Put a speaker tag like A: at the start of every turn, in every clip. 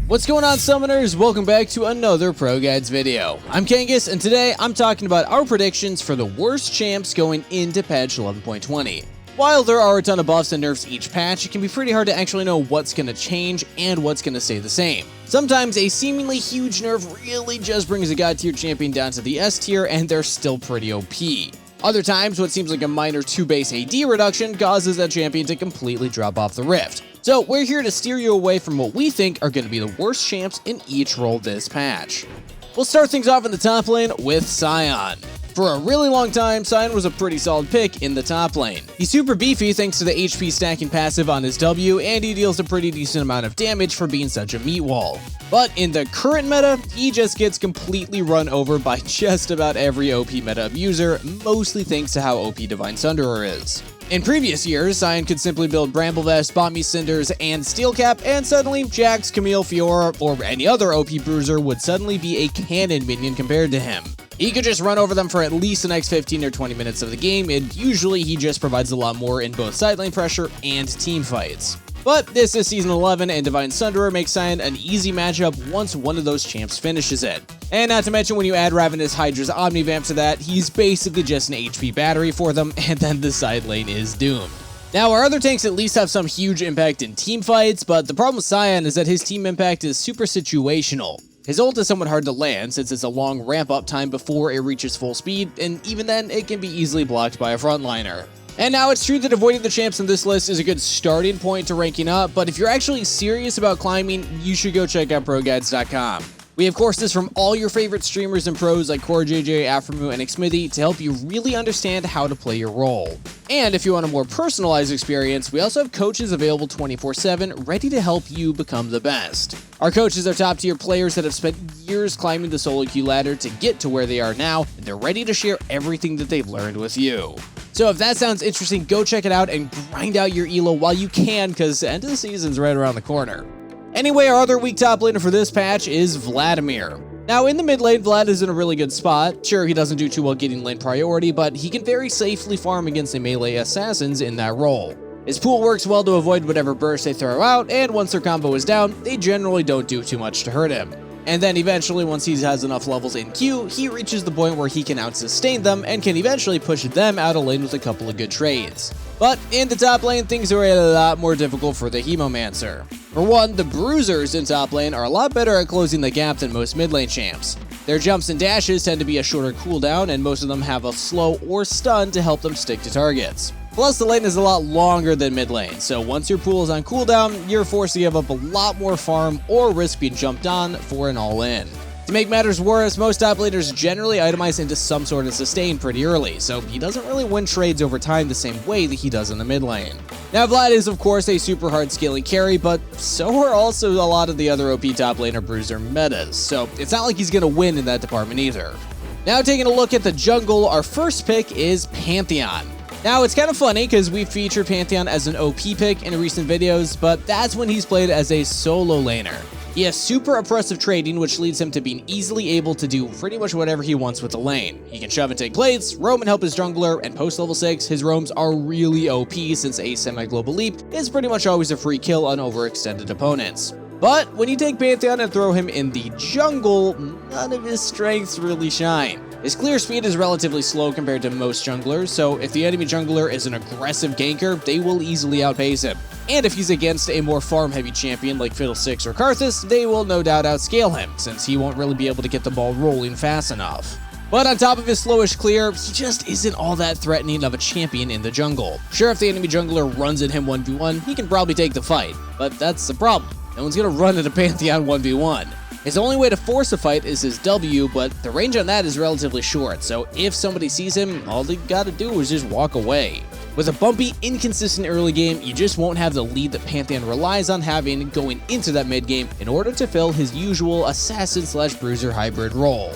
A: What's going on, summoners? Welcome back to another ProGuides video. I'm Kangas, and today I'm talking about our predictions for the worst champs going into patch 11.20. While there are a ton of buffs and nerfs each patch, it can be pretty hard to actually know what's going to change and what's going to stay the same. Sometimes a seemingly huge nerf really just brings a god tier champion down to the S tier and they're still pretty OP. Other times, what seems like a minor 2 base AD reduction causes that champion to completely drop off the rift. So we're here to steer you away from what we think are going to be the worst champs in each role this patch. We'll start things off in the top lane with Sion. For a really long time, Sion was a pretty solid pick in the top lane. He's super beefy thanks to the HP stacking passive on his W, and he deals a pretty decent amount of damage for being such a meat wall. But in the current meta, he just gets completely run over by just about every OP meta abuser, mostly thanks to how OP Divine Sunderer is. In previous years, Sion could simply build Bramble Vest, Bomb Cinders, and Steel Cap, and suddenly Jax, Camille, Fiora, or any other OP bruiser would suddenly be a cannon minion compared to him. He could just run over them for at least the next 15 or 20 minutes of the game, and usually he just provides a lot more in both side lane pressure and team fights. But this is Season 11, and Divine Sunderer makes Sion an easy matchup once one of those champs finishes it. And not to mention, when you add Ravenous Hydra's Omnivamp to that, he's basically just an HP battery for them, and then the side lane is doomed. Now, our other tanks at least have some huge impact in team fights, but the problem with Sion is that his team impact is super situational. His ult is somewhat hard to land since it's a long ramp-up time before it reaches full speed, and even then, it can be easily blocked by a frontliner. And now, it's true that avoiding the champs in this list is a good starting point to ranking up, but if you're actually serious about climbing, you should go check out ProGuides.com. We have courses from all your favorite streamers and pros like CoreJJ, Aframu, and Xmithy to help you really understand how to play your role. And if you want a more personalized experience, we also have coaches available 24/7 ready to help you become the best. Our coaches are top tier players that have spent years climbing the solo queue ladder to get to where they are now, and they're ready to share everything that they've learned with you. So if that sounds interesting, go check it out and grind out your elo while you can, because the end of the season's right around the corner. Anyway, our other weak top laner for this patch is VLADIMIR. Now, in the mid lane, Vlad is in a really good spot. Sure, he doesn't do too well getting lane priority, but he can very safely farm against the melee assassins in that role. His pool works well to avoid whatever burst they throw out, and once their combo is down, they generally don't do too much to hurt him. And then eventually, once he has enough levels in queue, he reaches the point where he can out-sustain them and can eventually push them out of lane with a couple of good trades. But in the top lane, things are a lot more difficult for the Hemomancer. For one, the bruisers in top lane are a lot better at closing the gap than most mid lane champs. Their jumps and dashes tend to be a shorter cooldown, and most of them have a slow or stun to help them stick to targets. Plus, the lane is a lot longer than mid lane, so once your pool is on cooldown, you're forced to give up a lot more farm or risk being jumped on for an all-in. To make matters worse, most top laners generally itemize into some sort of sustain pretty early, so he doesn't really win trades over time the same way that he does in the mid lane. Now, Vlad is of course a super hard scaling carry, but so are also a lot of the other OP top laner bruiser metas, so it's not like he's gonna win in that department either. Now, taking a look at the jungle, our first pick is Pantheon. Now, it's kind of funny because we featured Pantheon as an OP pick in recent videos, but that's when he's played as a solo laner. He has super oppressive trading, which leads him to being easily able to do pretty much whatever he wants with the lane. He can shove and take plates, roam and help his jungler, and post level 6, his roams are really OP since a semi-global leap is pretty much always a free kill on overextended opponents. But when you take Pantheon and throw him in the jungle, none of his strengths really shine. His clear speed is relatively slow compared to most junglers, so if the enemy jungler is an aggressive ganker, they will easily outpace him. And if he's against a more farm-heavy champion like Fiddlesticks or Karthus, they will no doubt outscale him, since he won't really be able to get the ball rolling fast enough. But on top of his slowish clear, he just isn't all that threatening of a champion in the jungle. Sure, if the enemy jungler runs at him 1v1, he can probably take the fight, but that's the problem. No one's gonna run at a Pantheon 1v1. His only way to force a fight is his W, but the range on that is relatively short, so if somebody sees him, all they gotta do is just walk away. With a bumpy, inconsistent early game, you just won't have the lead that Pantheon relies on having going into that mid game in order to fill his usual assassin/bruiser hybrid role.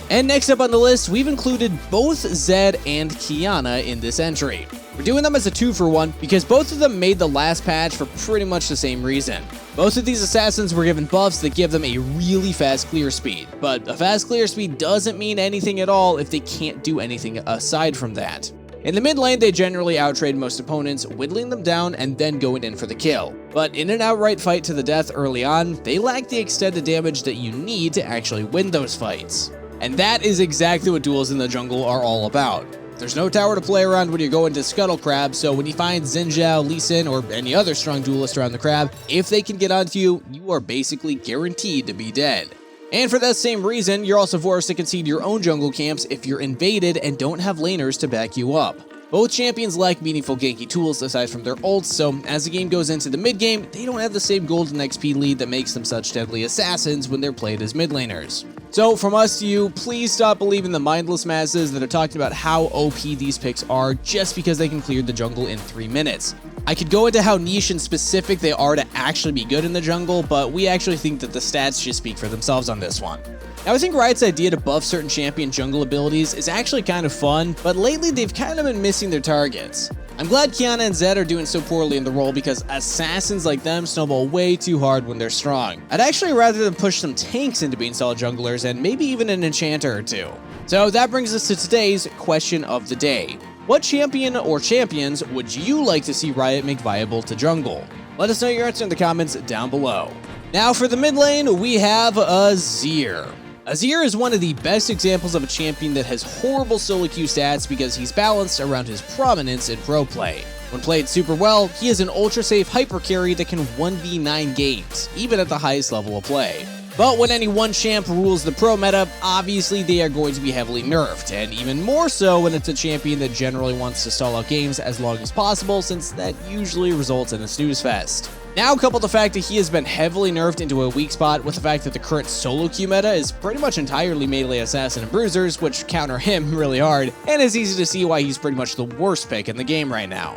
A: And next up on the list, we've included both Zed and Qiyana in this entry. We're doing them as a 2-for-1 because both of them made the last patch for pretty much the same reason. Both of these assassins were given buffs that give them a really fast clear speed, but a fast clear speed doesn't mean anything at all if they can't do anything aside from that. In the mid lane, they generally outtrade most opponents, whittling them down and then going in for the kill. But in an outright fight to the death early on, they lack the extended damage that you need to actually win those fights. And that is exactly what duels in the jungle are all about. There's no tower to play around when you're going to Scuttle Crab, so when you find Xin Zhao, Lee Sin, or any other strong duelist around the crab, if they can get onto you, you are basically guaranteed to be dead. And for that same reason, you're also forced to concede your own jungle camps if you're invaded and don't have laners to back you up. Both champions lack meaningful ganky tools aside from their ults, so as the game goes into the mid game, they don't have the same golden XP lead that makes them such deadly assassins when they're played as mid laners. So from us to you, please stop believing the mindless masses that are talking about how OP these picks are just because they can clear the jungle in 3 minutes. I could go into how niche and specific they are to actually be good in the jungle, but we actually think that the stats just speak for themselves on this one. Now, I think Riot's idea to buff certain champion jungle abilities is actually kind of fun, but lately they've kind of been missing their targets. I'm glad Qiyana and Zed are doing so poorly in the role because assassins like them snowball way too hard when they're strong. I'd actually rather them push some tanks into being solid junglers and maybe even an enchanter or two. So that brings us to today's question of the day. What champion or champions would you like to see Riot make viable to jungle? Let us know your answer in the comments down below. Now for the mid lane, we have Azir. Azir is one of the best examples of a champion that has horrible solo queue stats because he's balanced around his prominence in pro play. When played super well, he is an ultra safe hyper carry that can 1v9 games, even at the highest level of play. But when any one champ rules the pro meta, obviously they are going to be heavily nerfed, and even more so when it's a champion that generally wants to stall out games as long as possible, since that usually results in a snooze fest. Now couple the fact that he has been heavily nerfed into a weak spot with the fact that the current solo queue meta is pretty much entirely melee assassin and bruisers, which counter him really hard, and it's easy to see why he's pretty much the worst pick in the game right now.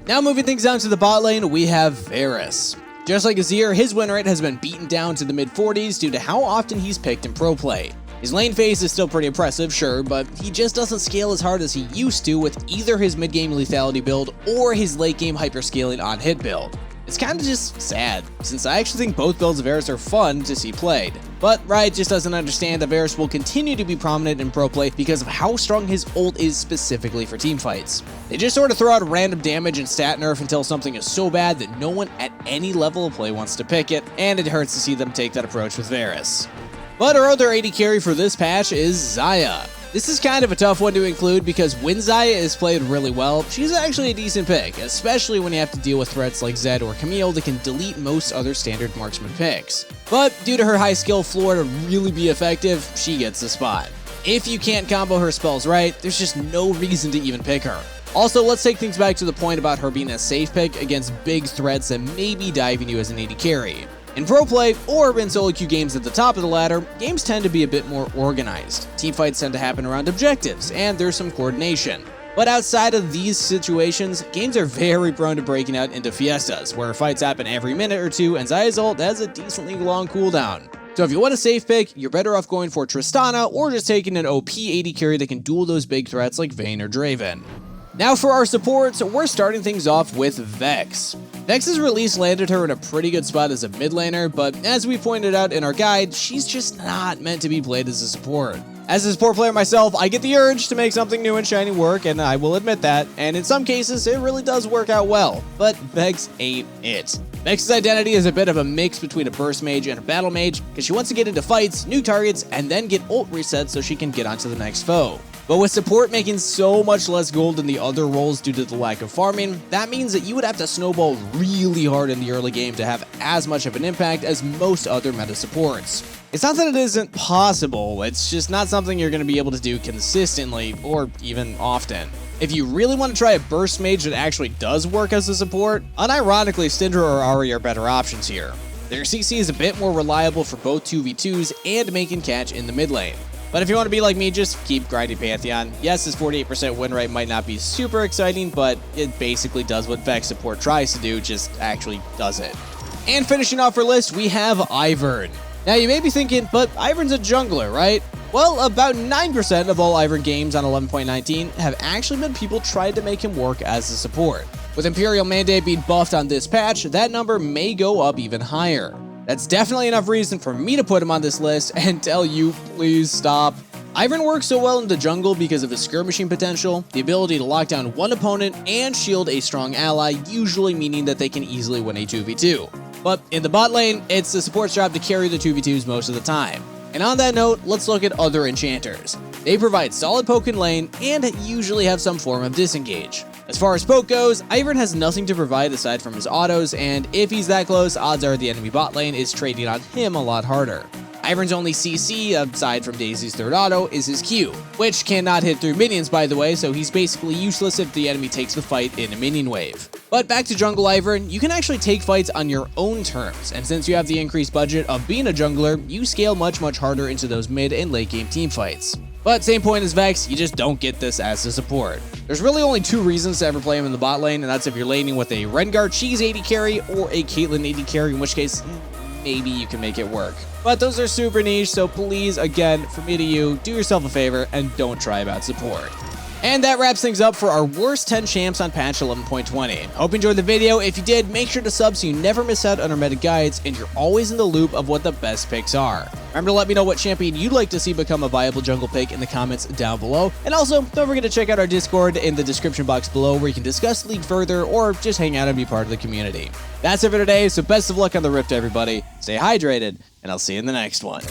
A: Now moving things down to the bot lane, we have Varus. Just like Azir, his win rate has been beaten down to the mid-40s due to how often he's picked in pro play. His lane phase is still pretty impressive, sure, but he just doesn't scale as hard as he used to with either his mid-game lethality build or his late-game hyperscaling on-hit build. It's kind of just sad, since I actually think both builds of Varus are fun to see played. But Riot just doesn't understand that Varus will continue to be prominent in pro play because of how strong his ult is specifically for teamfights. They just sort of throw out random damage and stat nerf until something is so bad that no one at any level of play wants to pick it, and it hurts to see them take that approach with Varus. But our other AD carry for this patch is Xayah. This is kind of a tough one to include because when Xayah is played really well, she's actually a decent pick, especially when you have to deal with threats like Zed or Camille that can delete most other standard marksman picks. But due to her high skill floor to really be effective, she gets the spot. If you can't combo her spells right, there's just no reason to even pick her. Also, let's take things back to the point about her being a safe pick against big threats that may be diving you as an AD carry. In pro play, or in solo queue games at the top of the ladder, games tend to be a bit more organized. Teamfights tend to happen around objectives, and there's some coordination. But outside of these situations, games are very prone to breaking out into fiestas, where fights happen every minute or two, and Xayah's ult has a decently long cooldown. So if you want a safe pick, you're better off going for Tristana, or just taking an OP AD carry that can duel those big threats like Vayne or Draven. Now for our supports, we're starting things off with Vex. Vex's release landed her in a pretty good spot as a mid laner, but as we pointed out in our guide, she's just not meant to be played as a support. As a support player myself, I get the urge to make something new and shiny work, and I will admit that, and in some cases, it really does work out well, but Vex ain't it. Vex's identity is a bit of a mix between a burst mage and a battle mage, because she wants to get into fights, new targets, and then get ult reset so she can get onto the next foe. But with support making so much less gold than the other roles due to the lack of farming, that means that you would have to snowball really hard in the early game to have as much of an impact as most other meta supports. It's not that it isn't possible, it's just not something you're going to be able to do consistently or even often. If you really want to try a burst mage that actually does work as a support, unironically Syndra or Ahri are better options here. Their CC is a bit more reliable for both 2v2s and making catch in the mid lane. But if you want to be like me, just keep grinding Pantheon. Yes, his 48% win rate might not be super exciting, but it basically does what Vex support tries to do, just actually does it. And finishing off our list, we have Ivern. Now you may be thinking, but Ivern's a jungler, right? Well, about 9% of all Ivern games on 11.19 have actually been people trying to make him work as a support. With Imperial Mandate being buffed on this patch, that number may go up even higher. That's definitely enough reason for me to put him on this list and tell you, please stop. Ivern works so well in the jungle because of his skirmishing potential, the ability to lock down one opponent and shield a strong ally, usually meaning that they can easily win a 2v2. But in the bot lane, it's the support's job to carry the 2v2s most of the time. And on that note, let's look at other enchanters. They provide solid poke in lane and usually have some form of disengage. As far as poke goes, Ivern has nothing to provide aside from his autos, and if he's that close, odds are the enemy bot lane is trading on him a lot harder. Ivern's only CC, aside from Daisy's third auto, is his Q, which cannot hit through minions by the way, so he's basically useless if the enemy takes the fight in a minion wave. But back to jungle Ivern, you can actually take fights on your own terms, and since you have the increased budget of being a jungler, you scale much harder into those mid and late game team fights. But same point as Vex, you just don't get this as a support. There's really only two reasons to ever play him in the bot lane, and that's if you're laning with a Rengar Cheese AD carry or a Caitlyn AD carry, in which case, maybe you can make it work. But those are super niche, so please, again, from me to you, do yourself a favor and don't try about support. And that wraps things up for our worst 10 champs on patch 11.20. Hope you enjoyed the video. If you did, make sure to sub so you never miss out on our meta guides and you're always in the loop of what the best picks are. Remember to let me know what champion you'd like to see become a viable jungle pick in the comments down below. And also, don't forget to check out our Discord in the description box below where you can discuss the league further or just hang out and be part of the community. That's it for today, so best of luck on the Rift, everybody. Stay hydrated, and I'll see you in the next one.